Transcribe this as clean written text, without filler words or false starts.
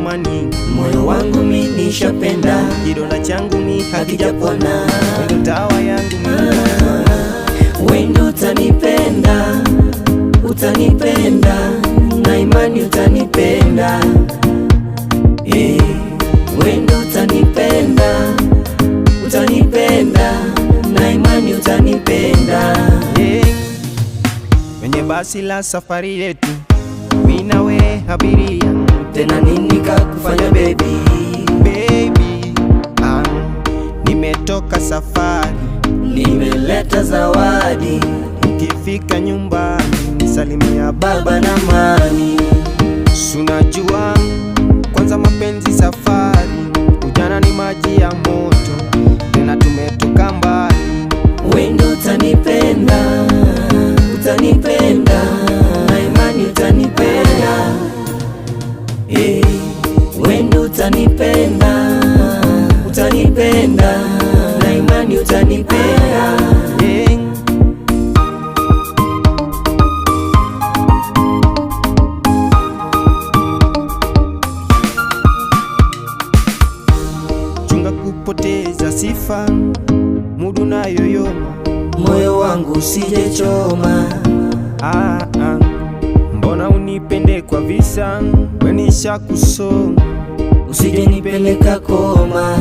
amani. Moyo wangu mimi nishapenda, kidonda changu ni hakijapona. Wewe dawa yangu mimi. Wewe utanipenda, utanipenda, na imani utanipenda. Wewe utanipenda, utanipenda, na imani utanipenda. Kwenye basi la safari yetu, mimi na wewe abiria, tena nini kakufanya baby? Baby, nimetoka safari, nimeleta zawadi. Ukifika nyumbani nisalimia baba na mami. Sunajua kwanza mapenzi safari, ujana ni maji ya moto, tena tumetoka mbali. Wewe utanipenda, utanipenda, na imani utanipenda. Wewe utanipenda, utanipenda, na imani utanipenda. Chunga kupoteza sifa, mudu na yoyoma, moyo wangu usije choma. Mbona unipende kwa visa, wenisha kusoma, usije nipeleka koma.